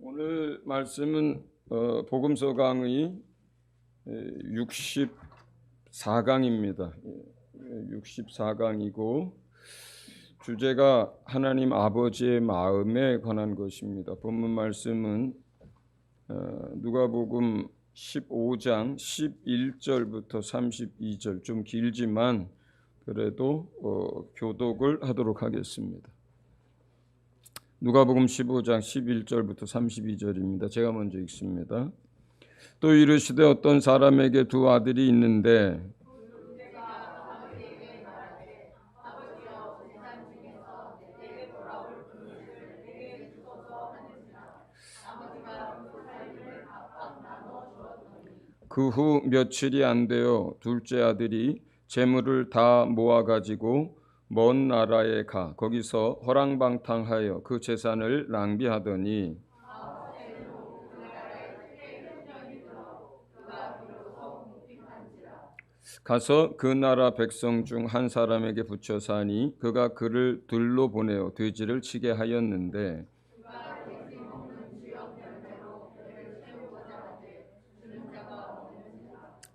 오늘 말씀은 복음서 강의 64강입니다. 64강이고 주제가 하나님 아버지의 마음에 관한 것입니다. 본문 말씀은 누가복음 15장 11절부터 32절, 좀 길지만 그래도 교독을 하도록 하겠습니다. 누가복음 15장 11절부터 32절입니다. 제가 먼저 읽습니다. 또 이르시되 어떤 사람에게 두 아들이 있는데 그 후 며칠이 안 되어 둘째 아들이 재물을 다 모아가지고 먼 나라에 가 거기서 허랑방탕하여 그 재산을 낭비하더니 가서 그 나라 백성 중 한 사람에게 붙여 사니 그가 그를 들로 보내어 돼지를 치게 하였는데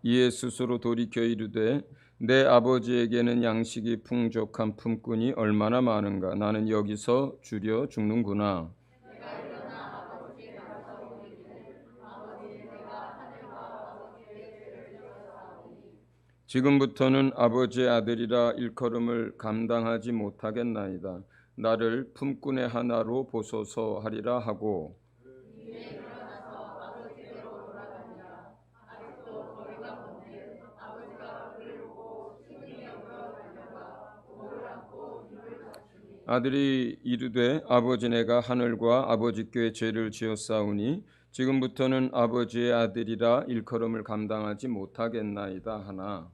이에 스스로 돌이켜 이르되 내 아버지에게는 양식이 풍족한 품꾼이 얼마나 많은가. 나는 여기서 주려 죽는구나. 지금부터는 아버지의 아들이라 일컬음을 감당하지 못하겠나이다. 나를 품꾼의 하나로 보소서 하리라 하고 아들이 이르되 아버지 내가 하늘과 아버지께 죄를 지었사오니 지금부터는 아버지의 아들이라 일컬음을 감당하지 못하겠나이다 하나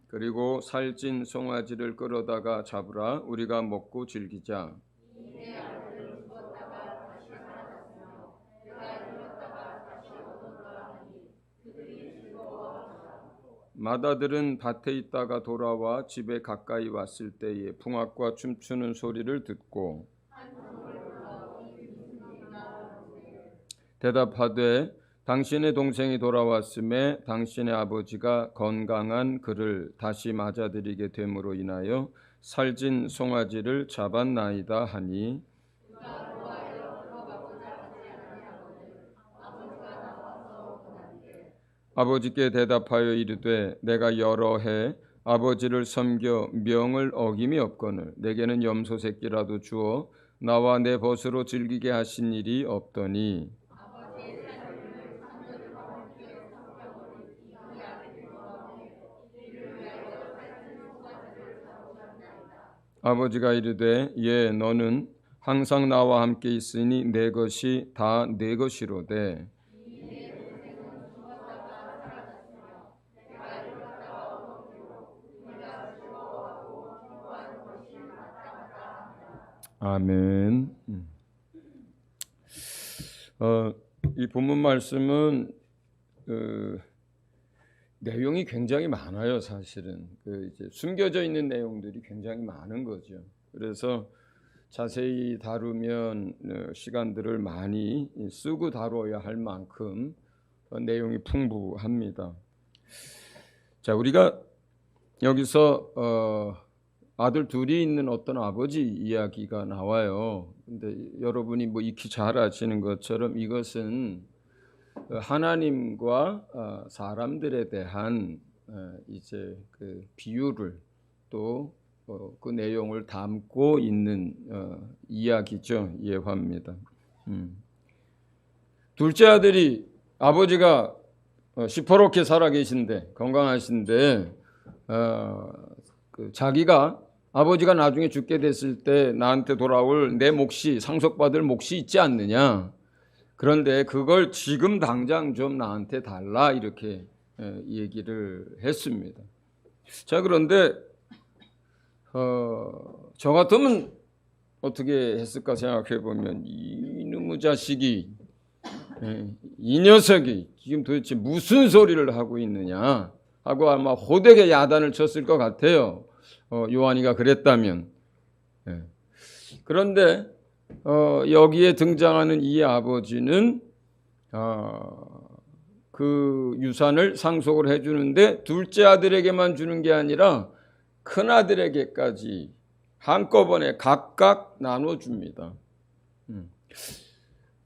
그리고 살찐 송아지를 끌어다가 잡으라 우리가 먹고 즐기자. 맏아들은 밭에 있다가 돌아와 집에 가까이 왔을 때에 풍악과 춤추는 소리를 듣고 대답하되 당신의 동생이 돌아왔음에 당신의 아버지가 건강한 그를 다시 맞아들이게 됨으로 인하여 살찐 송아지를 잡았나이다 하니 아버지께 대답하여 이르되 내가 여러 해 아버지를 섬겨 명을 어김이 없거늘 내게는 염소 새끼라도 주어 나와 내 벗으로 즐기게 하신 일이 없더니 아버지가 이르되 예 너는 항상 나와 함께 있으니 내 것이 다 내 것이로되 아멘. 이 본문 말씀은 내용이 굉장히 많아요. 사실은 이제 숨겨져 있는 내용들이 굉장히 많은 거죠. 그래서 자세히 다루면 시간들을 많이 쓰고 다뤄야 할 만큼 내용이 풍부합니다. 자, 우리가 여기서 아들 둘이 있는 어떤 아버지 이야기가 나와요. 근데 여러분이 뭐 익히 잘 아시는 것처럼 이것은 하나님과 사람들에 대한 이제 그 비유를 또 그 내용을 담고 있는 이야기죠. 예화입니다. 둘째 아들이 아버지가 시퍼렇게 살아계신데 건강하신데 자기가 아버지가 나중에 죽게 됐을 때 나한테 돌아올 내 몫이 상속받을 몫이 있지 않느냐. 그런데 그걸 지금 당장 좀 나한테 달라 이렇게 얘기를 했습니다. 자 그런데 저 같으면 어떻게 했을까 생각해 보면 이놈의 자식이 이 녀석이 지금 도대체 무슨 소리를 하고 있느냐 하고 아마 호되게 야단을 쳤을 것 같아요. 요한이가 그랬다면. 예. 그런데 여기에 등장하는 이 아버지는 그 유산을 상속을 해주는데 둘째 아들에게만 주는 게 아니라 큰 아들에게까지 한꺼번에 각각 나눠줍니다.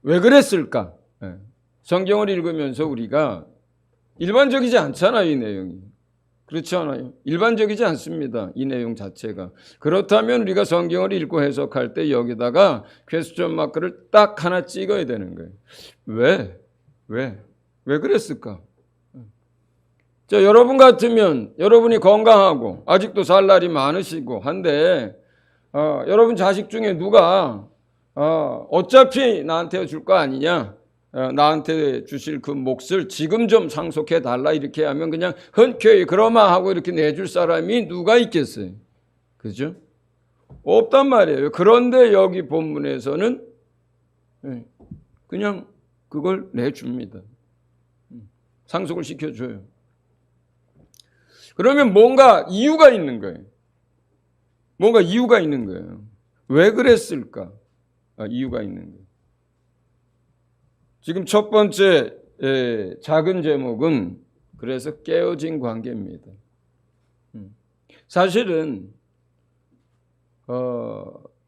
왜 그랬을까? 성경을 읽으면서 우리가 일반적이지 않잖아요, 이 내용이. 그렇지 않아요? 일반적이지 않습니다, 이 내용 자체가. 그렇다면 우리가 성경을 읽고 해석할 때 여기다가 퀘스천 마크를 딱 하나 찍어야 되는 거예요. 왜 그랬을까? 자, 여러분 같으면 여러분이 건강하고 아직도 살 날이 많으시고 한데 여러분 자식 중에 누가 어차피 나한테 줄 거 아니냐, 나한테 주실 그 몫을 지금 좀 상속해 달라 이렇게 하면 그냥 흔쾌히 그러마 하고 이렇게 내줄 사람이 누가 있겠어요? 그죠? 없단 말이에요. 그런데 여기 본문에서는 그냥 그걸 내줍니다. 상속을 시켜줘요. 그러면 뭔가 이유가 있는 거예요. 뭔가 이유가 있는 거예요. 왜 그랬을까? 이유가 있는 거예요. 지금 첫 번째 작은 제목은 그래서 깨어진 관계입니다. 사실은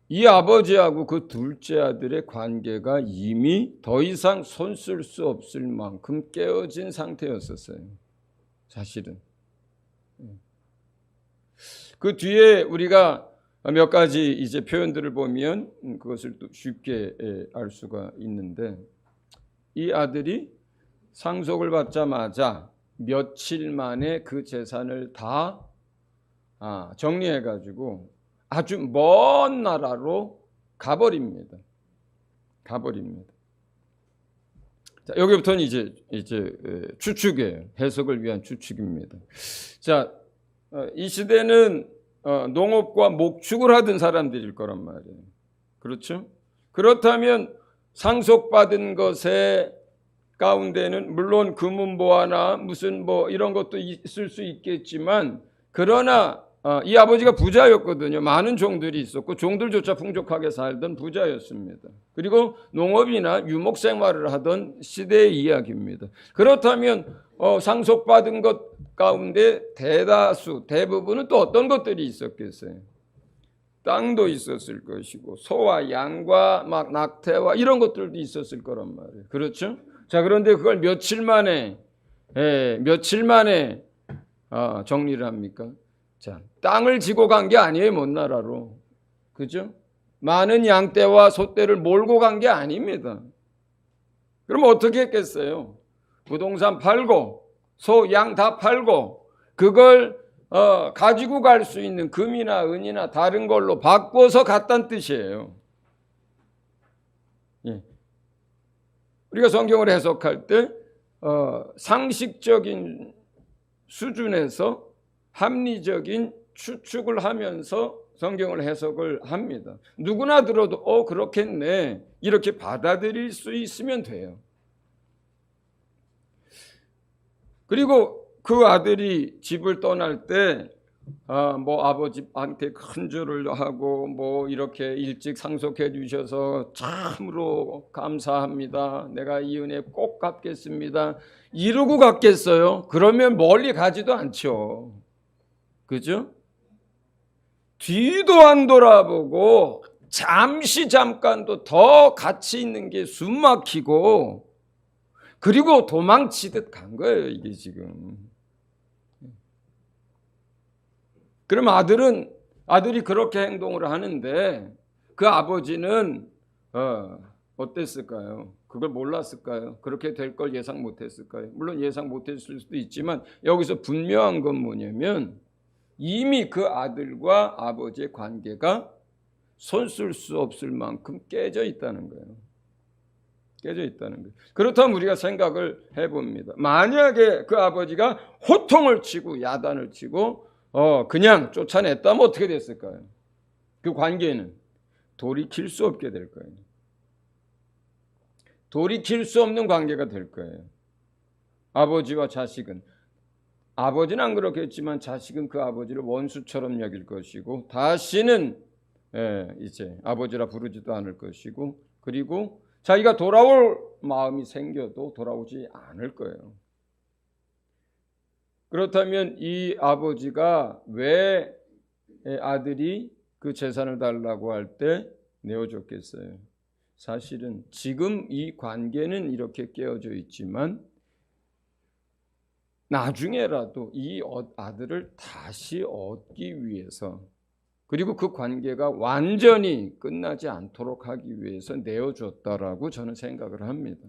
이 아버지하고 그 둘째 아들의 관계가 이미 더 이상 손 쓸 수 없을 만큼 깨어진 상태였었어요. 사실은. 그 뒤에 우리가 몇 가지 이제 표현들을 보면 그것을 또 쉽게 알 수가 있는데, 이 아들이 상속을 받자마자 며칠 만에 그 재산을 다 정리해가지고 아주 먼 나라로 가버립니다. 자, 여기부터는 이제 추측이에요. 해석을 위한 추측입니다. 자, 이 시대는 농업과 목축을 하던 사람들일 거란 말이에요. 그렇죠? 그렇다면 상속받은 것의 가운데는 물론 금은보화나 무슨 뭐 이런 것도 있을 수 있겠지만, 그러나 이 아버지가 부자였거든요. 많은 종들이 있었고 종들조차 풍족하게 살던 부자였습니다. 그리고 농업이나 유목 생활을 하던 시대의 이야기입니다. 그렇다면 상속받은 것 가운데 대부분은 또 어떤 것들이 있었겠어요? 땅도 있었을 것이고 소와 양과 막 낙태와 이런 것들도 있었을 거란 말이에요. 그렇죠? 자, 그런데 그걸 며칠 만에 정리를 합니까? 자, 땅을 지고 간 게 아니에요, 먼 나라로. 그죠? 많은 양떼와 소떼를 몰고 간 게 아닙니다. 그럼 어떻게 했겠어요? 부동산 팔고 소, 양 다 팔고 그걸 가지고 갈 수 있는 금이나 은이나 다른 걸로 바꿔서 갔다는 뜻이에요. 예. 우리가 성경을 해석할 때 상식적인 수준에서 합리적인 추측을 하면서 성경을 해석을 합니다. 누구나 들어도 그렇겠네 이렇게 받아들일 수 있으면 돼요. 그리고 그 아들이 집을 떠날 때 뭐 아버지한테 큰절을 하고 뭐 이렇게 일찍 상속해 주셔서 참으로 감사합니다. 내가 이 은혜 꼭 갚겠습니다. 이러고 갔겠어요? 그러면 멀리 가지도 않죠. 그죠? 뒤도 안 돌아보고 잠깐도 더 같이 있는 게 숨 막히고 그리고 도망치듯 간 거예요, 이게 지금. 그럼 아들이 그렇게 행동을 하는데 그 아버지는 어땠을까요? 그걸 몰랐을까요? 그렇게 될 걸 예상 못했을까요? 물론 예상 못했을 수도 있지만 여기서 분명한 건 뭐냐면 이미 그 아들과 아버지의 관계가 손 쓸 수 없을 만큼 깨져 있다는 거예요. 그렇다면 우리가 생각을 해봅니다. 만약에 그 아버지가 호통을 치고 야단을 치고 그냥 쫓아냈다면 어떻게 됐을까요? 그 관계는 돌이킬 수 없게 될 거예요. 돌이킬 수 없는 관계가 될 거예요. 아버지와 자식은. 아버지는 안 그렇겠지만 자식은 그 아버지를 원수처럼 여길 것이고 다시는 이제 아버지라 부르지도 않을 것이고, 그리고 자기가 돌아올 마음이 생겨도 돌아오지 않을 거예요. 그렇다면 이 아버지가 왜 아들이 그 재산을 달라고 할 때 내어줬겠어요? 사실은 지금 이 관계는 이렇게 깨어져 있지만 나중에라도 이 아들을 다시 얻기 위해서, 그리고 그 관계가 완전히 끝나지 않도록 하기 위해서 내어줬다라고 저는 생각을 합니다.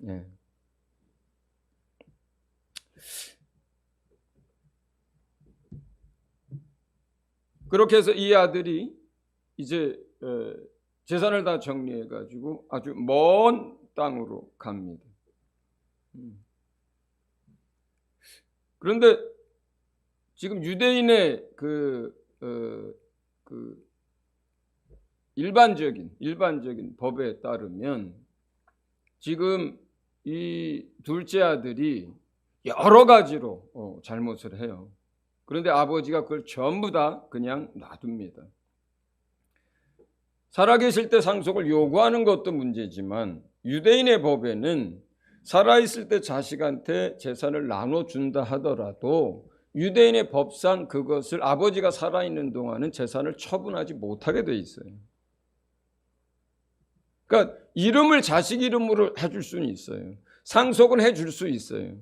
예. 그렇게 해서 이 아들이 이제 재산을 다 정리해 가지고 아주 먼 땅으로 갑니다. 그런데 지금 유대인의 그 일반적인 법에 따르면 지금 이 둘째 아들이 여러 가지로 잘못을 해요. 그런데 아버지가 그걸 전부 다 그냥 놔둡니다. 살아계실 때 상속을 요구하는 것도 문제지만 유대인의 법에는 살아있을 때 자식한테 재산을 나눠준다 하더라도 유대인의 법상 그것을 아버지가 살아있는 동안은 재산을 처분하지 못하게 돼 있어요. 그러니까 이름을 자식 이름으로 해줄 수는 있어요. 상속은 해줄 수 있어요.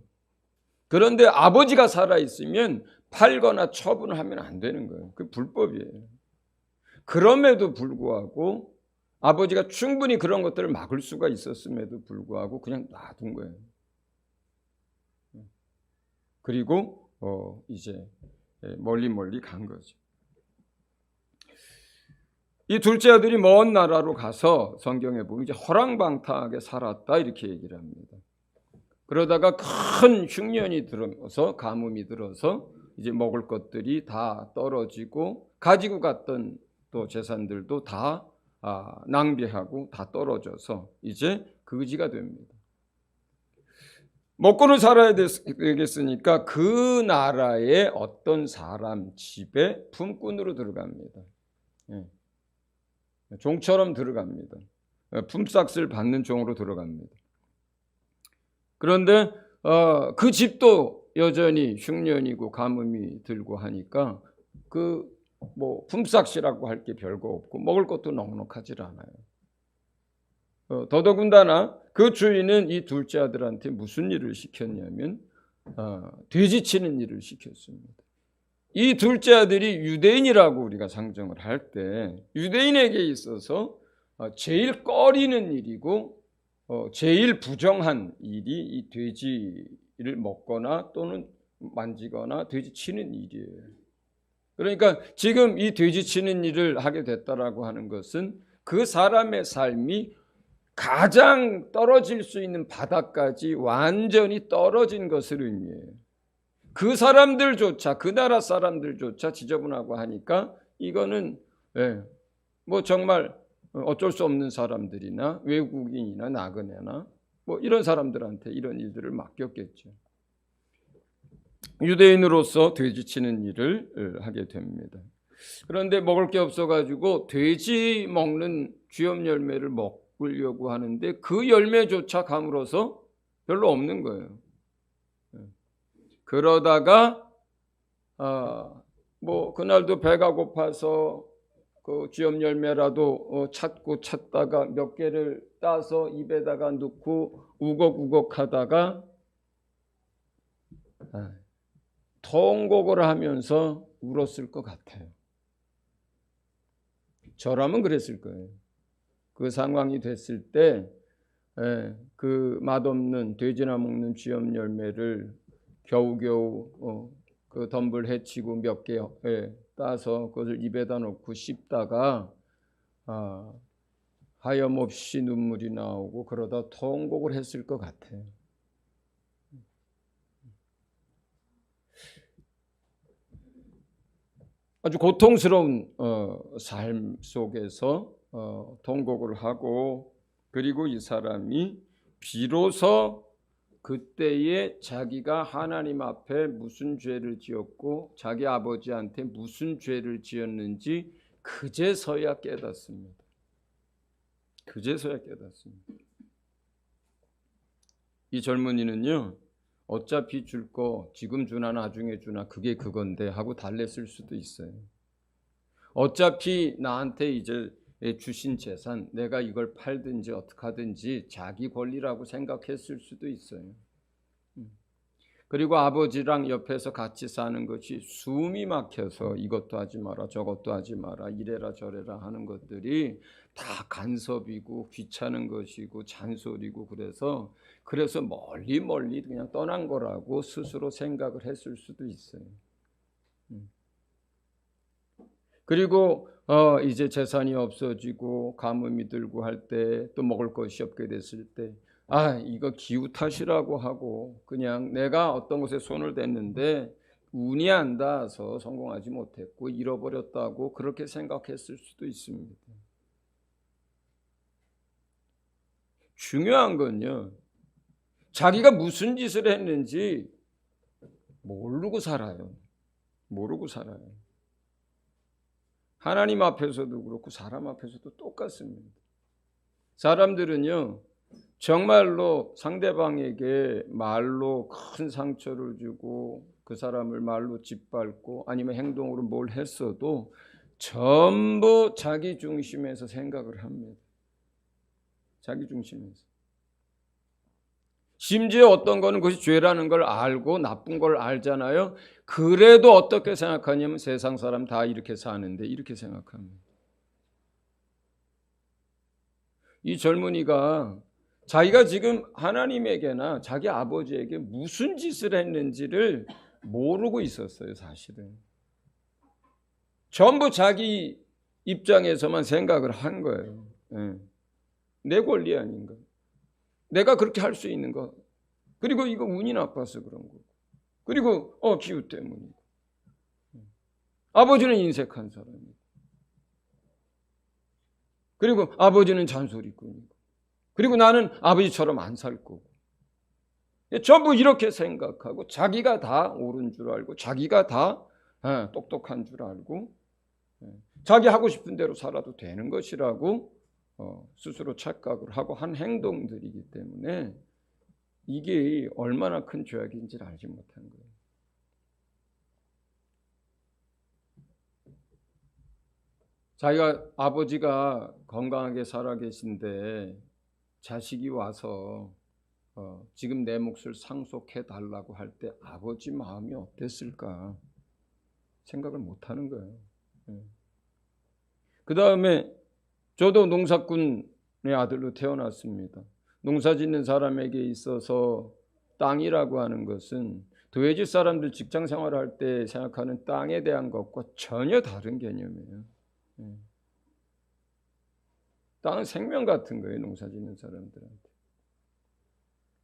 그런데 아버지가 살아있으면 팔거나 처분하면 안 되는 거예요. 그게 불법이에요. 그럼에도 불구하고 아버지가 충분히 그런 것들을 막을 수가 있었음에도 불구하고 그냥 놔둔 거예요. 그리고 이제 멀리 간 거죠. 이 둘째 아들이 먼 나라로 가서 성경에 보면 이제 허랑방탕하게 살았다 이렇게 얘기를 합니다. 그러다가 큰 흉년이 들어서 가뭄이 들어서 이제 먹을 것들이 다 떨어지고 가지고 갔던 또 재산들도 다 낭비하고 다 떨어져서 이제 거지가 됩니다. 먹고는 살아야 되겠으니까 그 나라의 어떤 사람 집에 품꾼으로 들어갑니다. 종처럼 들어갑니다. 품삯을 받는 종으로 들어갑니다. 그런데 그 집도 여전히 흉년이고 가뭄이 들고 하니까 그 뭐 품삯이라고 할 게 별거 없고 먹을 것도 넉넉하지 않아요. 더더군다나 그 주인은 이 둘째 아들한테 무슨 일을 시켰냐면 돼지 치는 일을 시켰습니다. 이 둘째 아들이 유대인이라고 우리가 상정을 할 때 유대인에게 있어서 제일 꺼리는 일이고 제일 부정한 일이 이 돼지를 먹거나 또는 만지거나 돼지 치는 일이에요. 그러니까 지금 이 돼지 치는 일을 하게 됐다라고 하는 것은 그 사람의 삶이 가장 떨어질 수 있는 바닥까지 완전히 떨어진 것을 의미해요. 그 사람들조차, 그 나라 사람들조차 지저분하고 하니까 이거는 뭐 정말 어쩔 수 없는 사람들이나 외국인이나 나그네나 뭐 이런 사람들한테 이런 일들을 맡겼겠죠. 유대인으로서 돼지 치는 일을 하게 됩니다. 그런데 먹을 게 없어가지고 돼지 먹는 쥐염 열매를 먹으려고 하는데 그 열매조차 감으로써 별로 없는 거예요. 그러다가 뭐 그날도 배가 고파서 그 쥐염 열매라도 찾다가 몇 개를 따서 입에다가 넣고 우걱우걱 하다가 통곡을 하면서 울었을 것 같아요. 저라면 그랬을 거예요. 그 상황이 됐을 때 그 맛없는 돼지나 먹는 쥐염 열매를 겨우겨우 그 덤불 헤치고 몇 개 따서 그것을 입에다 놓고 씹다가 하염없이 눈물이 나오고 그러다 통곡을 했을 것 같아요. 아주 고통스러운 삶 속에서 통곡을 하고 그리고 이 사람이 비로소 그때에 자기가 하나님 앞에 무슨 죄를 지었고 자기 아버지한테 무슨 죄를 지었는지 그제서야 깨닫습니다. 그제서야 깨닫습니다. 이 젊은이는요, 어차피 줄 거 지금 주나 나중에 주나 그게 그건데 하고 달랬을 수도 있어요. 어차피 나한테 이제 주신 재산 내가 이걸 팔든지 어떻게 하든지 자기 권리라고 생각했을 수도 있어요. 그리고 아버지랑 옆에서 같이 사는 것이 숨이 막혀서 이것도 하지 마라 저것도 하지 마라 이래라 저래라 하는 것들이 다 간섭이고 귀찮은 것이고 잔소리고 그래서 멀리 그냥 떠난 거라고 스스로 생각을 했을 수도 있어요. 그리고 이제 재산이 없어지고 가뭄이 들고 할 때 또 먹을 것이 없게 됐을 때 이거 기후 탓이라고 하고 그냥 내가 어떤 것에 손을 댔는데 운이 안 닿아서 성공하지 못했고 잃어버렸다고 그렇게 생각했을 수도 있습니다. 중요한 건요, 자기가 무슨 짓을 했는지 모르고 살아요. 모르고 살아요. 하나님 앞에서도 그렇고 사람 앞에서도 똑같습니다. 사람들은요, 정말로 상대방에게 말로 큰 상처를 주고 그 사람을 말로 짓밟고 아니면 행동으로 뭘 했어도 전부 자기 중심에서 생각을 합니다. 자기 중심에서. 심지어 어떤 거는 그것이 죄라는 걸 알고 나쁜 걸 알잖아요. 그래도 어떻게 생각하냐면 세상 사람 다 이렇게 사는데 이렇게 생각합니다. 이 젊은이가 자기가 지금 하나님에게나 자기 아버지에게 무슨 짓을 했는지를 모르고 있었어요, 사실은. 전부 자기 입장에서만 생각을 한 거예요. 내 권리 아닌가? 내가 그렇게 할 수 있는 거. 그리고 이거 운이 나빠서 그런 거고. 그리고 기후 때문이고. 아버지는 인색한 사람이고. 그리고 아버지는 잔소리꾼이고. 그리고 나는 아버지처럼 안 살 거고. 전부 이렇게 생각하고 자기가 다 옳은 줄 알고 자기가 다 똑똑한 줄 알고 자기 하고 싶은 대로 살아도 되는 것이라고 스스로 착각을 하고 한 행동들이기 때문에 이게 얼마나 큰 죄악인지를 알지 못한 거예요. 자기가 아버지가 건강하게 살아계신데 자식이 와서 지금 내 몫을 상속해 달라고 할 때 아버지 마음이 어땠을까 생각을 못하는 거예요. 그 다음에 저도 농사꾼의 아들로 태어났습니다. 농사 짓는 사람에게 있어서 땅이라고 하는 것은 도회지 사람들 직장 생활할 때 생각하는 땅에 대한 것과 전혀 다른 개념이에요. 땅은 생명 같은 거예요, 농사 짓는 사람들한테.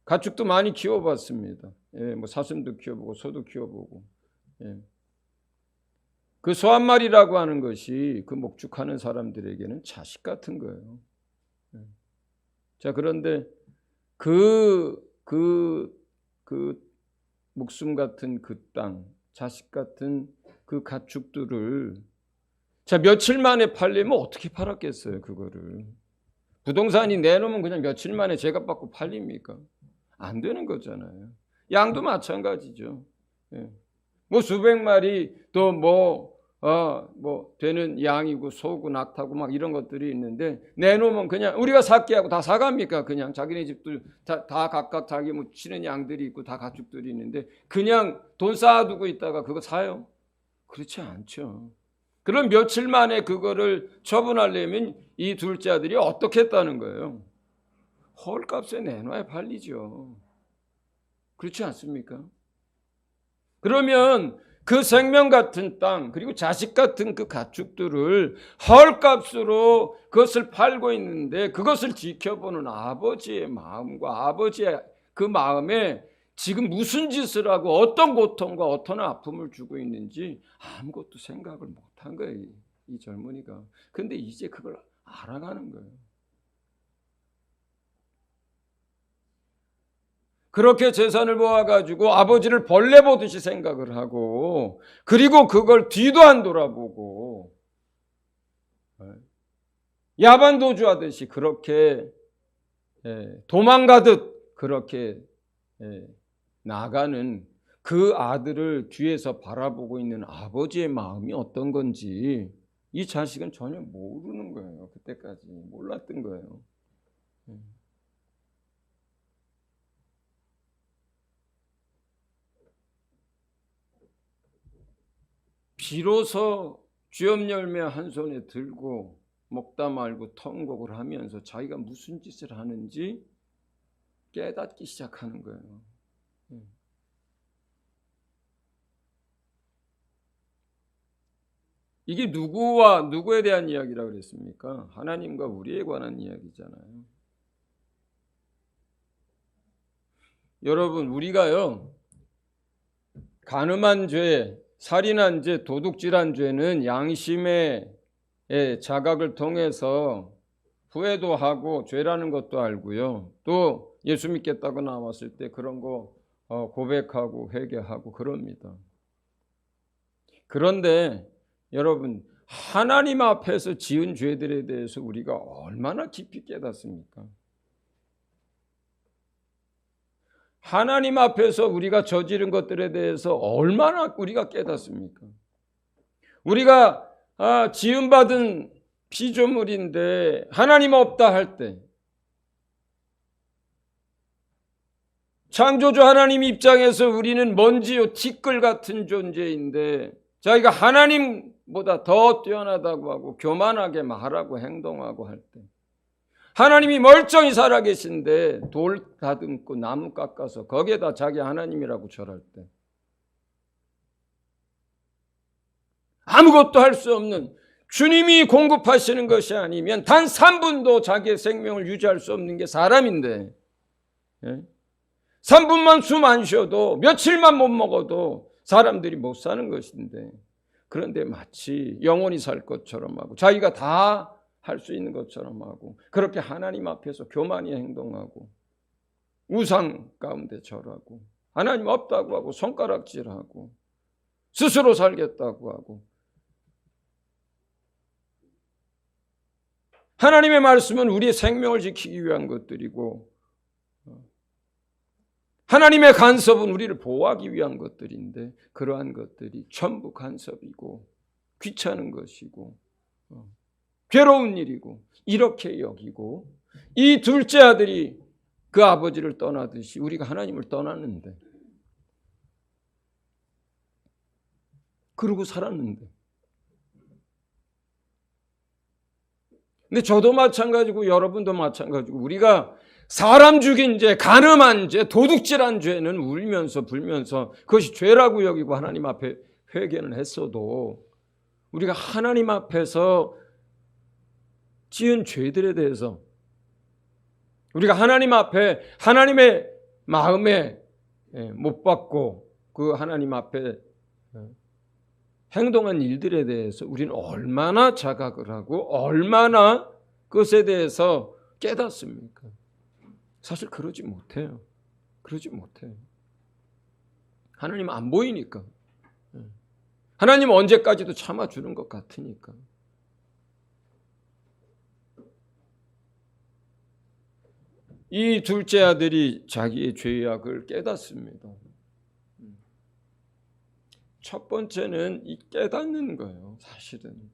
가축도 많이 키워봤습니다. 뭐 사슴도 키워보고 소도 키워보고. 그 소 한 마리라고 하는 것이 그 목축하는 사람들에게는 자식 같은 거예요. 자, 그런데 그 목숨 같은 그 땅, 자식 같은 그 가축들을 자, 며칠 만에 팔리면 어떻게 팔았겠어요, 그거를. 부동산이 내놓으면 그냥 며칠 만에 제값 받고 팔립니까? 안 되는 거잖아요. 양도 마찬가지죠. 뭐 수백 마리 또 뭐 되는 양이고 소고 낙타고 막 이런 것들이 있는데 내놓으면 그냥 우리가 삭게 하고 다 사갑니까? 그냥 자기네 집들 다 각각 자기 뭐 치는 양들이 있고 다 가축들이 있는데 그냥 돈 쌓아두고 있다가 그거 사요? 그렇지 않죠. 그럼 며칠 만에 그거를 처분하려면 이 둘째 아들이 어떻게 했다는 거예요? 헐값에 내놔야 팔리죠. 그렇지 않습니까? 그러면 그 생명 같은 땅 그리고 자식 같은 그 가축들을 헐값으로 그것을 팔고 있는데 그것을 지켜보는 아버지의 마음과 아버지의 그 마음에 지금 무슨 짓을 하고 어떤 고통과 어떤 아픔을 주고 있는지 아무것도 생각을 못한 거예요, 이 젊은이가. 그런데 이제 그걸 알아가는 거예요. 그렇게 재산을 모아가지고 아버지를 벌레 보듯이 생각을 하고, 그리고 그걸 뒤도 안 돌아보고 야반도주하듯이 그렇게 도망가듯 그렇게 나가는 그 아들을 뒤에서 바라보고 있는 아버지의 마음이 어떤 건지 이 자식은 전혀 모르는 거예요. 그때까지 몰랐던 거예요. 비로소 쥐업 열매 한 손에 들고 먹다 말고 통곡을 하면서 자기가 무슨 짓을 하는지 깨닫기 시작하는 거예요. 이게 누구와 누구에 대한 이야기라고 그랬습니까? 하나님과 우리에 관한 이야기잖아요. 여러분, 우리가요, 간음한 죄, 살인한 죄, 도둑질한 죄는 양심의 자각을 통해서 후회도 하고 죄라는 것도 알고요. 또 예수 믿겠다고 나왔을 때 그런 거 고백하고 회개하고 그럽니다. 그런데 여러분, 하나님 앞에서 지은 죄들에 대해서 우리가 얼마나 깊이 깨닫습니까? 하나님 앞에서 우리가 저지른 것들에 대해서 얼마나 우리가 깨닫습니까? 우리가 지음받은 피조물인데 하나님 없다 할 때, 창조주 하나님 입장에서 우리는 먼지요 티끌 같은 존재인데 자기가 하나님보다 더 뛰어나다고 하고 교만하게 말하고 행동하고 할 때, 하나님이 멀쩡히 살아계신데 돌 다듬고 나무 깎아서 거기에다 자기 하나님이라고 절할 때, 아무것도 할 수 없는, 주님이 공급하시는 것이 아니면 단 3분도 자기의 생명을 유지할 수 없는 게 사람인데, 3분만 숨 안 쉬어도 며칠만 못 먹어도 사람들이 못 사는 것인데, 그런데 마치 영원히 살 것처럼 하고 자기가 다 할 수 있는 것처럼 하고 그렇게 하나님 앞에서 교만히 행동하고 우상 가운데 절하고 하나님 없다고 하고 손가락질하고 스스로 살겠다고 하고, 하나님의 말씀은 우리의 생명을 지키기 위한 것들이고 하나님의 간섭은 우리를 보호하기 위한 것들인데 그러한 것들이 전부 간섭이고 귀찮은 것이고 괴로운 일이고 이렇게 여기고, 이 둘째 아들이 그 아버지를 떠나듯이 우리가 하나님을 떠났는데, 그러고 살았는데, 근데 저도 마찬가지고 여러분도 마찬가지고 우리가 사람 죽인 죄, 간음한 죄, 도둑질한 죄는 울면서 불면서 그것이 죄라고 여기고 하나님 앞에 회개는 했어도 우리가 하나님 앞에서 지은 죄들에 대해서 우리가 하나님 앞에 하나님의 마음에 못 받고 그 하나님 앞에 행동한 일들에 대해서 우리는 얼마나 자각을 하고 얼마나 그것에 대해서 깨닫습니까? 사실 그러지 못해요. 그러지 못해요. 하나님 안 보이니까. 하나님 언제까지도 참아주는 것 같으니까. 이 둘째 아들이 자기의 죄악을 깨닫습니다. 첫 번째는 이 깨닫는 거예요, 사실은.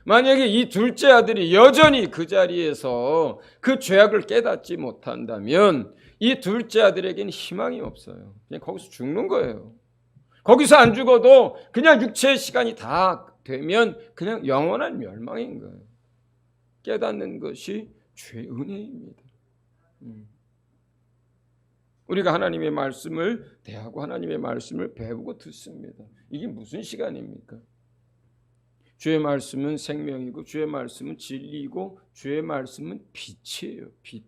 만약에 이 둘째 아들이 여전히 그 자리에서 그 죄악을 깨닫지 못한다면 이 둘째 아들에게는 희망이 없어요. 그냥 거기서 죽는 거예요. 거기서 안 죽어도 그냥 육체의 시간이 다 되면 그냥 영원한 멸망인 거예요. 깨닫는 것이 죄의 은혜입니다. 우리가 하나님의 말씀을 대하고 하나님의 말씀을 배우고 듣습니다. 이게 무슨 시간입니까? 주의 말씀은 생명이고 주의 말씀은 진리이고 주의 말씀은 빛이에요. 빛.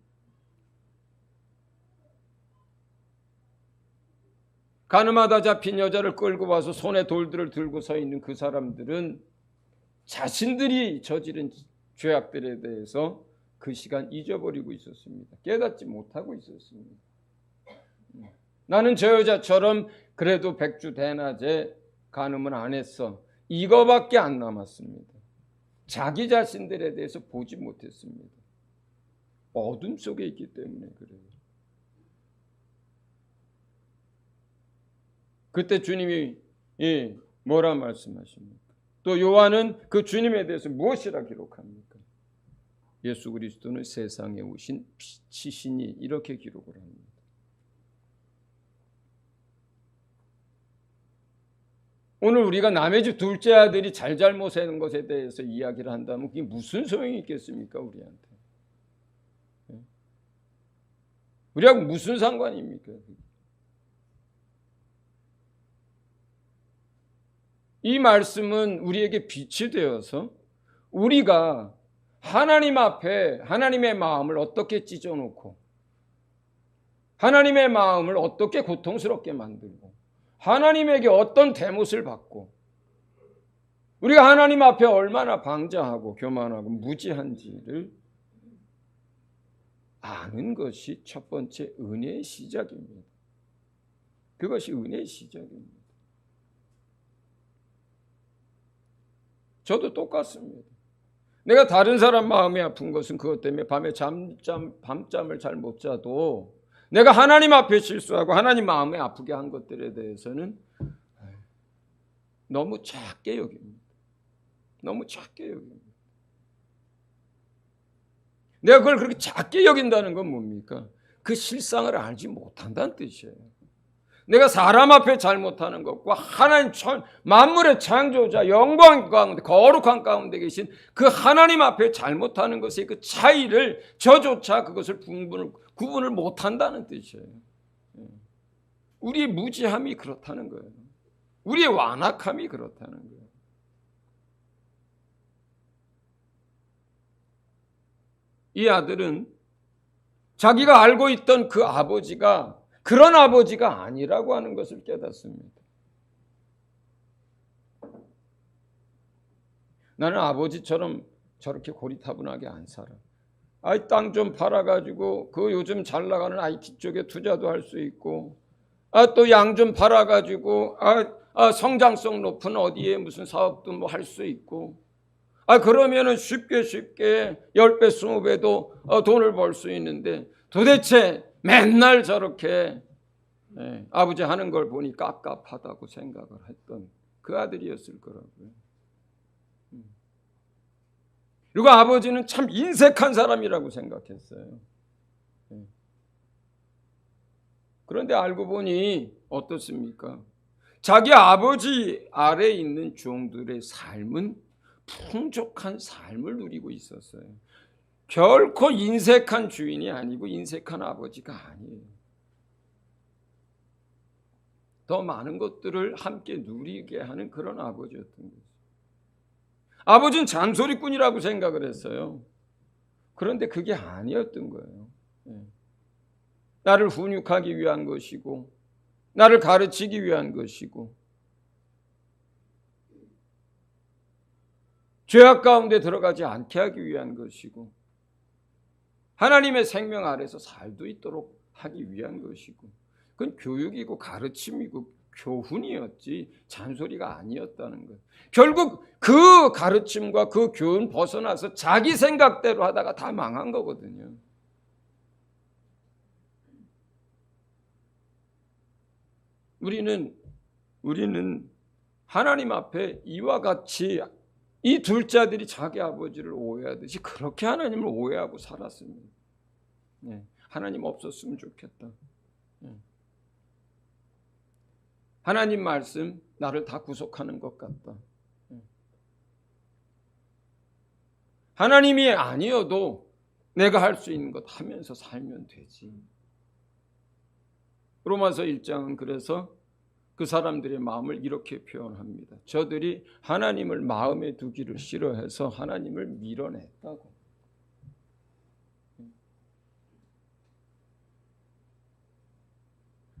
가늠하다 잡힌 여자를 끌고 와서 손에 돌들을 들고 서 있는 그 사람들은 자신들이 저지른 죄악들에 대해서 그 시간 잊어버리고 있었습니다. 깨닫지 못하고 있었습니다. 나는 저 여자처럼 그래도 백주 대낮에 간음은 안 했어. 이거밖에 안 남았습니다. 자기 자신들에 대해서 보지 못했습니다. 어둠 속에 있기 때문에 그래요. 그때 주님이 뭐라 말씀하십니까? 또 요한은 그 주님에 대해서 무엇이라 기록합니까? 예수 그리스도는 세상에 오신 빛이시니 이렇게 기록을 합니다. 오늘 우리가 남의 집 둘째 아들이 잘잘못하는 것에 대해서 이야기를 한다면 그게 무슨 소용이 있겠습니까? 우리한테. 우리하고 무슨 상관입니까? 이 말씀은 우리에게 빛이 되어서 우리가 하나님 앞에 하나님의 마음을 어떻게 찢어놓고 하나님의 마음을 어떻게 고통스럽게 만들고 하나님에게 어떤 대못을 받고 우리가 하나님 앞에 얼마나 방자하고 교만하고 무지한지를 아는 것이 첫 번째 은혜의 시작입니다. 그것이 은혜의 시작입니다. 저도 똑같습니다. 내가 다른 사람 마음이 아픈 것은 그것 때문에 밤에 밤잠을 잘 못 자도 내가 하나님 앞에 실수하고 하나님 마음에 아프게 한 것들에 대해서는 너무 작게 여깁니다. 너무 작게 여깁니다. 내가 그걸 그렇게 작게 여긴다는 건 뭡니까? 그 실상을 알지 못한다는 뜻이에요. 내가 사람 앞에 잘못하는 것과 하나님 만물의 창조자 영광 가운데 거룩한 가운데 계신 그 하나님 앞에 잘못하는 것의 그 차이를 저조차 그것을 구분을 못한다는 뜻이에요. 우리의 무지함이 그렇다는 거예요. 우리의 완악함이 그렇다는 거예요. 이 아들은 자기가 알고 있던 그 아버지가 그런 아버지가 아니라고 하는 것을 깨닫습니다. 나는 아버지처럼 저렇게 고리타분하게 안 살아. 땅 좀 팔아가지고 그 요즘 잘 나가는 IT 쪽에 투자도 할 수 있고 또 양 좀 팔아가지고 성장성 높은 어디에 무슨 사업도 뭐 할 수 있고 그러면은 쉽게 10배, 20배도 돈을 벌 수 있는데 도대체 맨날 저렇게 아버지 하는 걸 보니 깝깝하다고 생각을 했던 그 아들이었을 거라고요. 그리고 아버지는 참 인색한 사람이라고 생각했어요. 그런데 알고 보니 어떻습니까? 자기 아버지 아래에 있는 종들의 삶은 풍족한 삶을 누리고 있었어요. 결코 인색한 주인이 아니고 인색한 아버지가 아니에요. 더 많은 것들을 함께 누리게 하는 그런 아버지였던 거죠. 아버지는 잔소리꾼이라고 생각을 했어요. 그런데 그게 아니었던 거예요. 나를 훈육하기 위한 것이고 나를 가르치기 위한 것이고 죄악 가운데 들어가지 않게 하기 위한 것이고 하나님의 생명 아래서 살 수 있도록 하기 위한 것이고 그건 교육이고 가르침이고 교훈이었지 잔소리가 아니었다는 것. 결국 그 가르침과 그 교훈 벗어나서 자기 생각대로 하다가 다 망한 거거든요. 우리는 하나님 앞에 이와 같이 이 둘째 아들이 자기 아버지를 오해하듯이 그렇게 하나님을 오해하고 살았습니다. 하나님 없었으면 좋겠다. 하나님 말씀 나를 다 구속하는 것 같다. 하나님이 아니어도 내가 할 수 있는 것 하면서 살면 되지. 로마서 1장은 그래서 그 사람들의 마음을 이렇게 표현합니다. 저들이 하나님을 마음에 두기를 싫어해서 하나님을 밀어냈다고.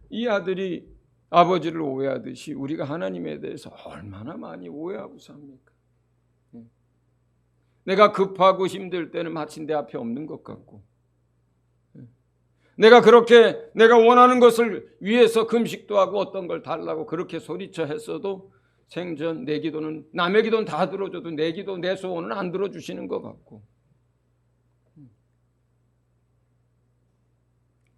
이 아들이 아버지를 오해하듯이 우리가 하나님에 대해서 얼마나 많이 오해하고 삽니까? 내가 급하고 힘들 때는 마치 내 앞에 없는 것 같고, 내가 그렇게 내가 원하는 것을 위해서 금식도 하고 어떤 걸 달라고 그렇게 소리쳐 했어도 생전 내 기도는, 남의 기도는 다 들어줘도 내 기도, 내 소원은 안 들어주시는 것 같고,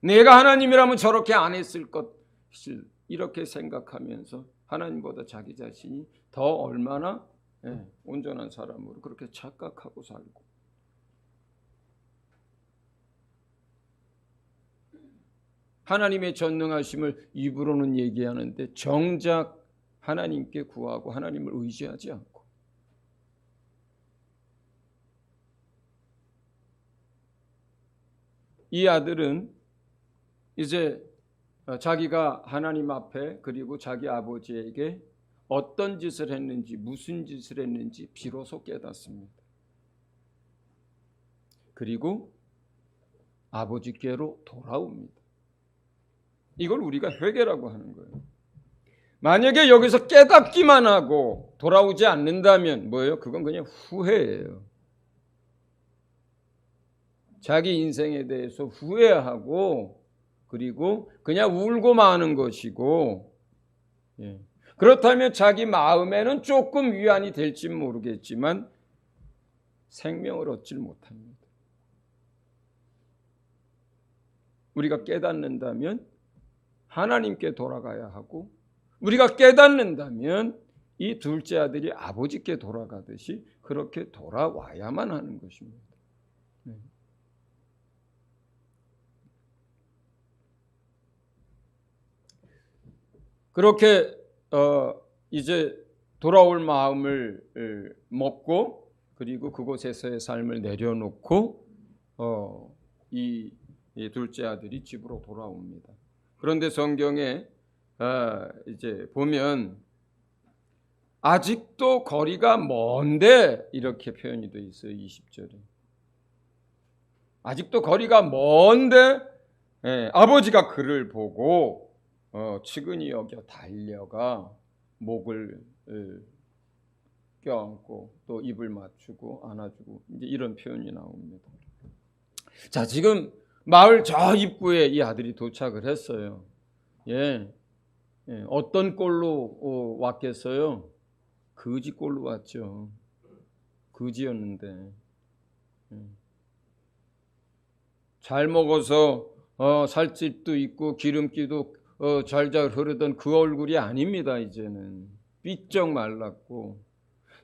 내가 하나님이라면 저렇게 안 했을 것을 이렇게 생각하면서 하나님보다 자기 자신이 더 얼마나 온전한 사람으로 그렇게 착각하고 살고, 하나님의 전능하심을 입으로는 얘기하는데 정작 하나님께 구하고 하나님을 의지하지 않고, 이 아들은 이제 자기가 하나님 앞에 그리고 자기 아버지에게 어떤 짓을 했는지, 무슨 짓을 했는지 비로소 깨닫습니다. 그리고 아버지께로 돌아옵니다. 이걸 우리가 회개라고 하는 거예요. 만약에 여기서 깨닫기만 하고 돌아오지 않는다면 뭐예요? 그건 그냥 후회예요. 자기 인생에 대해서 후회하고 그리고 그냥 울고 마는 것이고, 그렇다면 자기 마음에는 조금 위안이 될지 모르겠지만 생명을 얻질 못합니다. 우리가 깨닫는다면 하나님께 돌아가야 하고, 우리가 깨닫는다면 이 둘째 아들이 아버지께 돌아가듯이 그렇게 돌아와야만 하는 것입니다. 그렇게 이제 돌아올 마음을 먹고 그리고 그곳에서의 삶을 내려놓고 이 둘째 아들이 집으로 돌아옵니다. 그런데 성경에 이제 보면 아직도 거리가 먼데 이렇게 표현이 되어 있어요. 20절에. 아직도 거리가 먼데 아버지가 그를 보고 측은히 여겨 달려가 목을 껴안고 또 입을 맞추고 안아주고, 이제 이런 표현이 나옵니다. 자, 지금 마을 저 입구에 이 아들이 도착을 했어요. 어떤 꼴로 왔겠어요? 거지 꼴로 왔죠. 거지였는데 잘 먹어서 살집도 있고 기름기도 잘잘 흐르던 그 얼굴이 아닙니다. 이제는 삐쩍 말랐고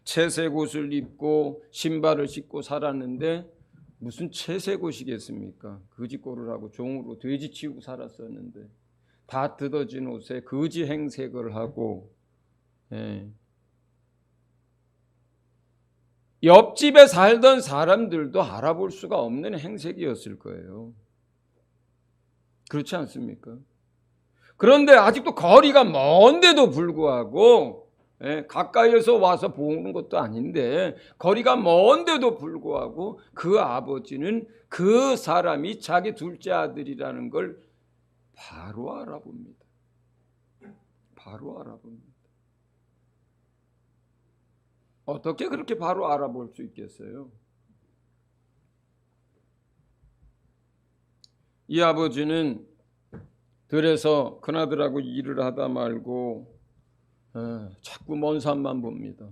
채색 옷을 입고 신발을 신고 살았는데 무슨 채색 옷이겠습니까? 거지 꼴을 하고 종으로 돼지 치고 살았었는데 다 뜯어진 옷에 거지 행색을 하고, 옆집에 살던 사람들도 알아볼 수가 없는 행색이었을 거예요. 그렇지 않습니까? 그런데 아직도 거리가 먼데도 불구하고, 가까이에서 와서 보는 것도 아닌데 거리가 먼데도 불구하고 그 아버지는 그 사람이 자기 둘째 아들이라는 걸 바로 알아봅니다. 바로 알아봅니다. 어떻게 그렇게 바로 알아볼 수 있겠어요? 이 아버지는 들에서 큰아들하고 일을 하다 말고 자꾸 먼 산만 봅니다.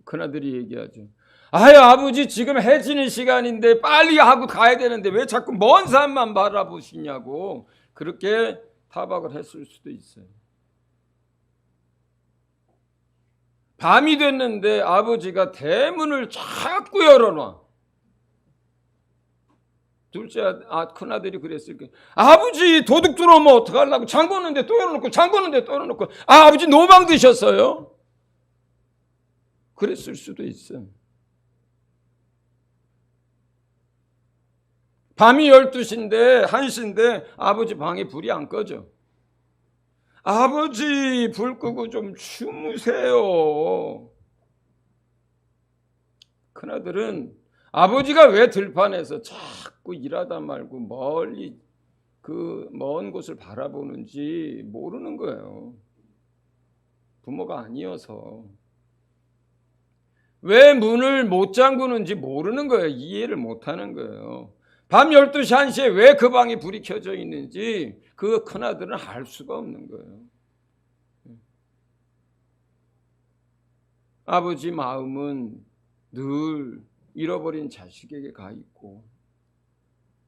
큰아들이 얘기하죠. 아유, 아버지 지금 해 지는 시간인데 빨리 하고 가야 되는데 왜 자꾸 먼 산만 바라보시냐고 그렇게 타박을 했을 수도 있어요. 밤이 됐는데 아버지가 대문을 자꾸 열어놔. 둘째 큰아들이 그랬을 거예요. 아버지 도둑 들어오면 어떡하려고, 잠궜는데 또 열어놓고 잠궜는데 또 열어놓고, 아버지 노방 드셨어요? 그랬을 수도 있어요. 밤이 12시인데 1시인데 아버지 방에 불이 안 꺼져. 아버지 불 끄고 좀 주무세요. 큰아들은 아버지가 왜 들판에서 자꾸 일하다 말고 멀리 그 먼 곳을 바라보는지 모르는 거예요. 부모가 아니어서. 왜 문을 못 잠그는지 모르는 거예요. 이해를 못하는 거예요. 밤 12시 1시에 왜 그 방에 불이 켜져 있는지 그 큰아들은 알 수가 없는 거예요. 아버지 마음은 늘 잃어버린 자식에게 가 있고,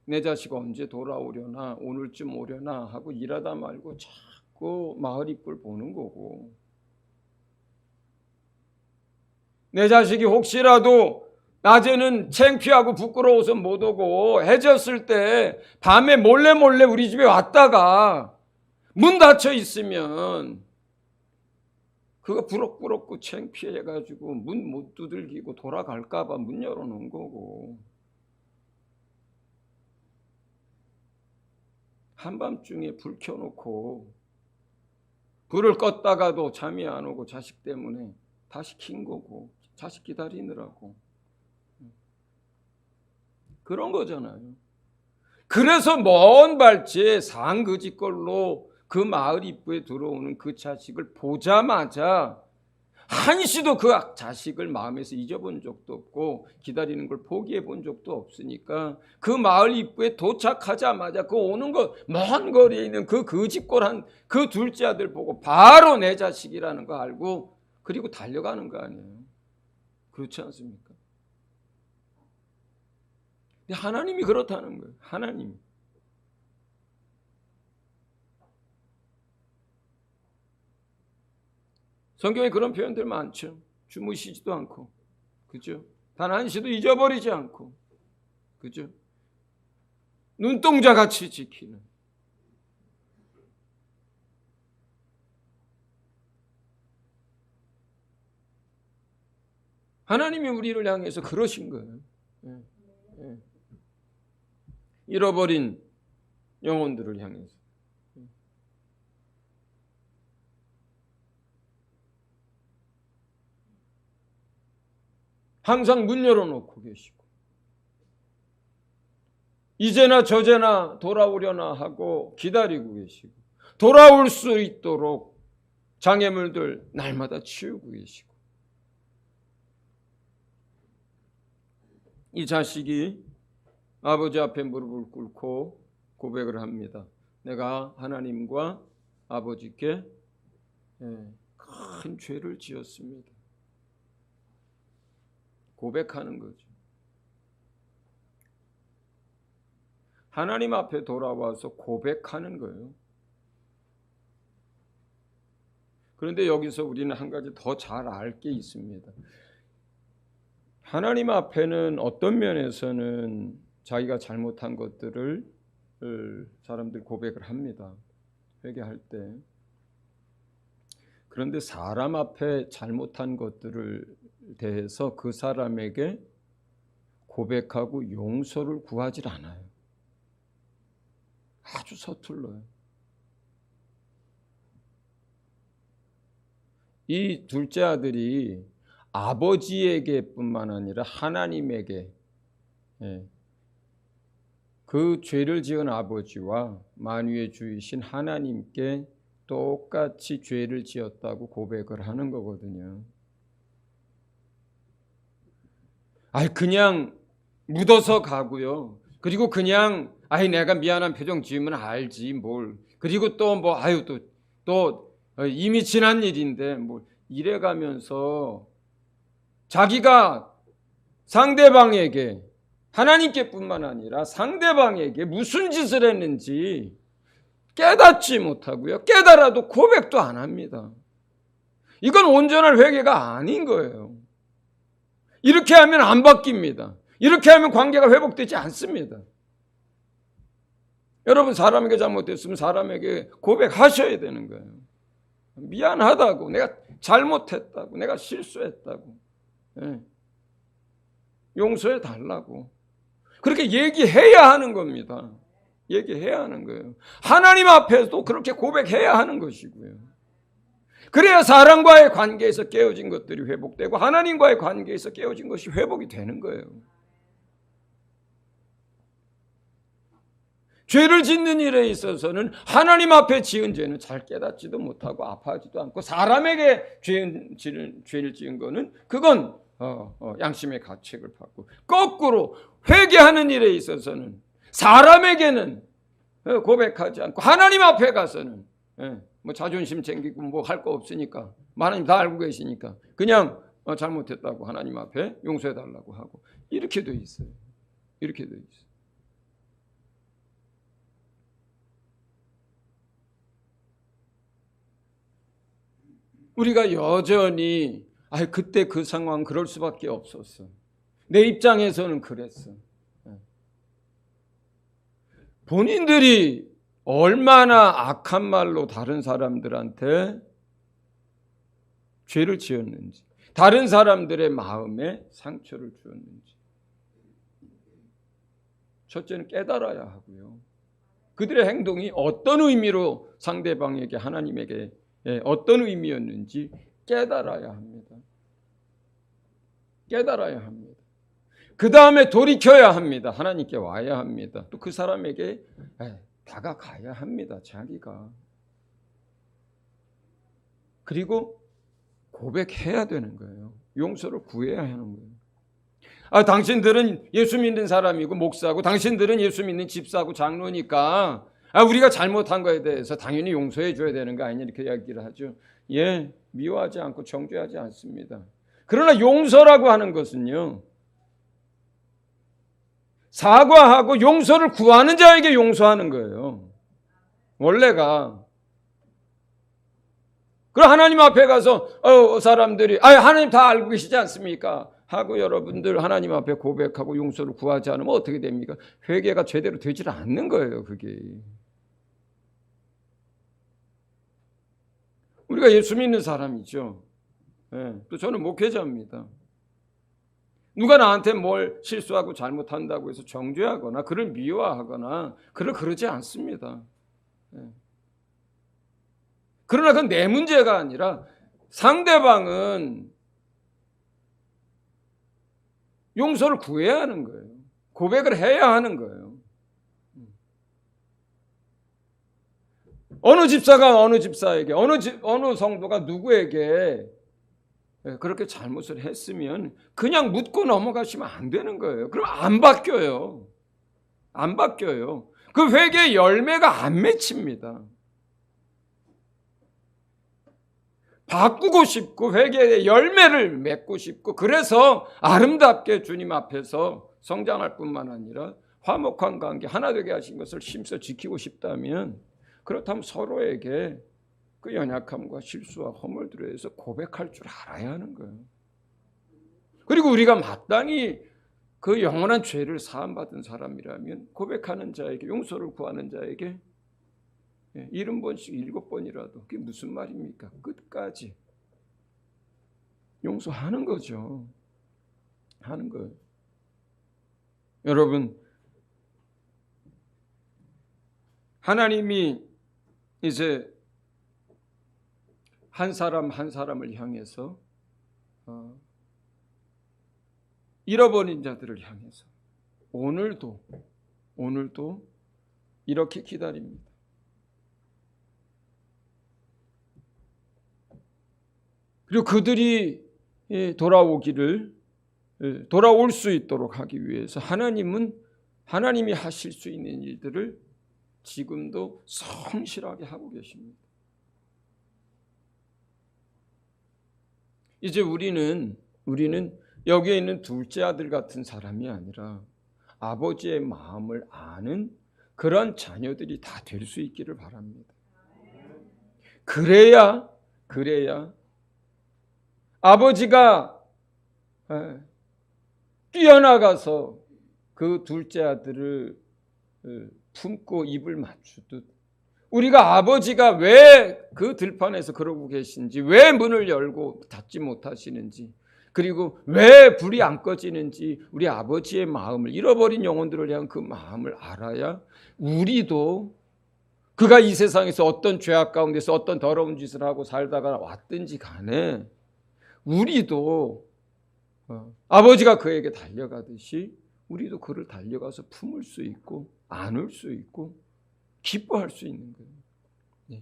내 자식 언제 돌아오려나, 오늘쯤 오려나 하고 일하다 말고 자꾸 마을 입구를 보는 거고, 내 자식이 혹시라도 낮에는 창피하고 부끄러워서 못 오고 해졌을 때 밤에 몰래 우리 집에 왔다가 문 닫혀 있으면 그거 부럽고 창피해가지고 문 못 두들기고 돌아갈까봐 문 열어놓은 거고, 한밤중에 불 켜놓고 불을 껐다가도 잠이 안 오고 자식 때문에 다시 킨 거고, 자식 기다리느라고 그런 거잖아요. 그래서 먼 발치에 상그지걸로 그 마을 입구에 들어오는 그 자식을 보자마자 한시도 그 자식을 마음에서 잊어본 적도 없고 기다리는 걸 포기해 본 적도 없으니까 그 마을 입구에 도착하자마자 그 오는 거 먼 거리에 있는 그 거지꼴한 그 둘째 아들 보고 바로 내 자식이라는 거 알고 그리고 달려가는 거 아니에요. 그렇지 않습니까? 하나님이 그렇다는 거예요. 하나님이. 성경에 그런 표현들 많죠. 주무시지도 않고, 그죠? 단 한시도 잊어버리지 않고, 그죠? 눈동자 같이 지키는. 하나님이 우리를 향해서 그러신 거예요. 잃어버린 영혼들을 향해서. 항상 문 열어놓고 계시고, 이제나 저제나 돌아오려나 하고 기다리고 계시고, 돌아올 수 있도록 장애물들 날마다 치우고 계시고, 이 자식이 아버지 앞에 무릎을 꿇고 고백을 합니다. 내가 하나님과 아버지께 큰 죄를 지었습니다. 고백하는 거죠. 하나님 앞에 돌아와서 고백하는 거예요. 그런데 여기서 우리는 한 가지 더 잘 알 게 있습니다. 하나님 앞에는 어떤 면에서는 자기가 잘못한 것들을 사람들 고백을 합니다. 회개할 때. 그런데 사람 앞에 잘못한 것들을 대해서 그 사람에게 고백하고 용서를 구하질 않아요. 아주 서툴러요. 이 둘째 아들이 아버지에게뿐만 아니라 하나님에게, 그 죄를 지은 아버지와 만유의 주이신 하나님께 똑같이 죄를 지었다고 고백을 하는 거거든요. 그냥 묻어서 가고요. 그리고 그냥 내가 미안한 표정 지으면 알지 뭘. 그리고 또 또 이미 지난 일인데 뭐 이래가면서 자기가 상대방에게, 하나님께뿐만 아니라 상대방에게 무슨 짓을 했는지 깨닫지 못하고요. 깨달아도 고백도 안 합니다. 이건 온전한 회개가 아닌 거예요. 이렇게 하면 안 바뀝니다. 이렇게 하면 관계가 회복되지 않습니다. 여러분, 사람에게 잘못됐으면 사람에게 고백하셔야 되는 거예요. 미안하다고, 내가 잘못했다고, 내가 실수했다고, 용서해 달라고 그렇게 얘기해야 하는 겁니다. 얘기해야 하는 거예요. 하나님 앞에서도 그렇게 고백해야 하는 것이고요. 그래야 사람과의 관계에서 깨어진 것들이 회복되고 하나님과의 관계에서 깨어진 것이 회복이 되는 거예요. 죄를 짓는 일에 있어서는 하나님 앞에 지은 죄는 잘 깨닫지도 못하고 아파하지도 않고, 사람에게 죄를 지은 거는 그건 양심의 가책을 받고, 거꾸로 회개하는 일에 있어서는 사람에게는 고백하지 않고 하나님 앞에 가서는 뭐 자존심 챙기고 뭐 할 거 없으니까 하나님 다 알고 계시니까 그냥 잘못했다고 하나님 앞에 용서해 달라고 하고, 이렇게 돼 있어요. 이렇게 돼 있어요. 우리가 여전히 그때 그 상황 그럴 수밖에 없었어. 내 입장에서는 그랬어. 본인들이 얼마나 악한 말로 다른 사람들한테 죄를 지었는지, 다른 사람들의 마음에 상처를 주었는지, 첫째는 깨달아야 하고요. 그들의 행동이 어떤 의미로 상대방에게, 하나님에게 어떤 의미였는지 깨달아야 합니다. 깨달아야 합니다. 그 다음에 돌이켜야 합니다. 하나님께 와야 합니다. 또 그 사람에게 다가가야 합니다. 자기가. 그리고 고백해야 되는 거예요. 용서를 구해야 하는 거예요. 당신들은 예수 믿는 사람이고 목사고, 당신들은 예수 믿는 집사고 장로니까 우리가 잘못한 거에 대해서 당연히 용서해 줘야 되는 거 아니냐, 이렇게 이야기를 하죠. 미워하지 않고 정죄하지 않습니다. 그러나 용서라고 하는 것은요, 사과하고 용서를 구하는 자에게 용서하는 거예요. 원래가. 그럼 하나님 앞에 가서 사람들이 하나님 다 알고 계시지 않습니까? 하고 여러분들 하나님 앞에 고백하고 용서를 구하지 않으면 어떻게 됩니까? 회개가 제대로 되질 않는 거예요. 그게. 우리가 예수 믿는 사람이죠. 또 저는 목회자입니다. 누가 나한테 뭘 실수하고 잘못한다고 해서 정죄하거나 그를 미워하거나 그러지 않습니다. 그러나 그건 내 문제가 아니라 상대방은 용서를 구해야 하는 거예요. 고백을 해야 하는 거예요. 어느 집사가 어느 집사에게, 어느 성도가 누구에게 그렇게 잘못을 했으면 그냥 묻고 넘어가시면 안 되는 거예요. 그럼 안 바뀌어요. 안 바뀌어요. 그 회개의 열매가 안 맺힙니다. 바꾸고 싶고 회개의 열매를 맺고 싶고, 그래서 아름답게 주님 앞에서 성장할 뿐만 아니라 화목한 관계, 하나 되게 하신 것을 힘써 지키고 싶다면, 그렇다면 서로에게 그 연약함과 실수와 허물들에 대해서 고백할 줄 알아야 하는 거예요. 그리고 우리가 마땅히 그 영원한 죄를 사함받은 사람이라면 고백하는 자에게, 용서를 구하는 자에게 70번씩 7번이라도, 그게 무슨 말입니까? 끝까지 용서하는 거죠. 하는 거예요. 여러분, 하나님이 이제 한 사람 한 사람을 향해서, 잃어버린 자들을 향해서 오늘도 이렇게 기다립니다. 그리고 그들이 돌아올 수 있도록 하기 위해서 하나님이 하실 수 있는 일들을 지금도 성실하게 하고 계십니다. 이제 우리는 여기에 있는 둘째 아들 같은 사람이 아니라 아버지의 마음을 아는 그런 자녀들이 다 될 수 있기를 바랍니다. 그래야 아버지가 뛰어나가서 그 둘째 아들을 품고 입을 맞추듯, 우리가 아버지가 왜 그 들판에서 그러고 계신지, 왜 문을 열고 닫지 못하시는지, 그리고 왜 불이 안 꺼지는지, 우리 아버지의 마음을, 잃어버린 영혼들을 향한 그 마음을 알아야 우리도 그가 이 세상에서 어떤 죄악 가운데서 어떤 더러운 짓을 하고 살다가 왔든지 간에 우리도 아버지가 그에게 달려가듯이 우리도 그를 달려가서 품을 수 있고 안을 수 있고 기뻐할 수 있는 거예요.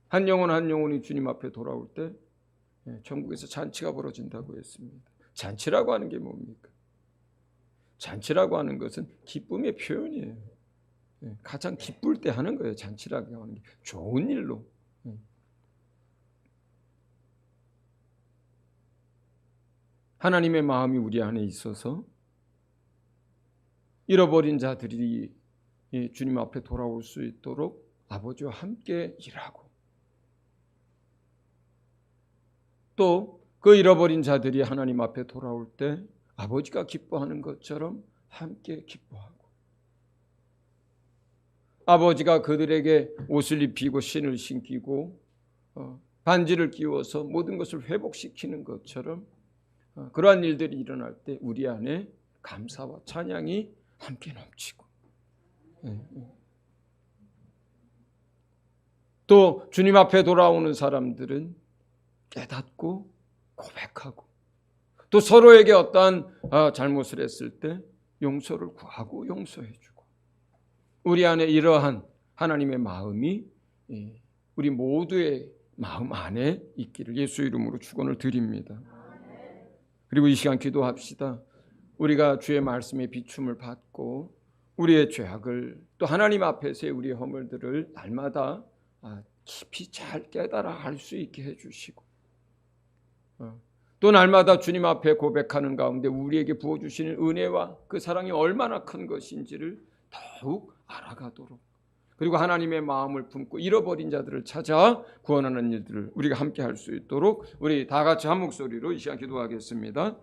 한 영혼이 주님 앞에 돌아올 때 천국에서 잔치가 벌어진다고 했습니다. 잔치라고 하는 게 뭡니까? 잔치라고 하는 것은 기쁨의 표현이에요. 가장 기쁠 때 하는 거예요. 잔치라고 하는 게 좋은 일로. 하나님의 마음이 우리 안에 있어서 잃어버린 자들이 주님 앞에 돌아올 수 있도록 아버지와 함께 일하고, 또 그 잃어버린 자들이 하나님 앞에 돌아올 때 아버지가 기뻐하는 것처럼 함께 기뻐하고, 아버지가 그들에게 옷을 입히고 신을 신기고 반지를 끼워서 모든 것을 회복시키는 것처럼 그러한 일들이 일어날 때 우리 안에 감사와 찬양이 함께 넘치고, 또 주님 앞에 돌아오는 사람들은 깨닫고 고백하고, 또 서로에게 어떠한 잘못을 했을 때 용서를 구하고 용서해주고, 우리 안에 이러한 하나님의 마음이 우리 모두의 마음 안에 있기를 예수 이름으로 축원을 드립니다. 그리고 이 시간 기도합시다. 우리가 주의 말씀에 비춤을 받고 우리의 죄악을, 또 하나님 앞에서의 우리의 허물들을 날마다 깊이 잘 깨달아 알 수 있게 해주시고, 또 날마다 주님 앞에 고백하는 가운데 우리에게 부어주시는 은혜와 그 사랑이 얼마나 큰 것인지를 더욱 알아가도록, 그리고 하나님의 마음을 품고 잃어버린 자들을 찾아 구원하는 일들을 우리가 함께 할 수 있도록 우리 다 같이 한 목소리로 이 시간 기도하겠습니다.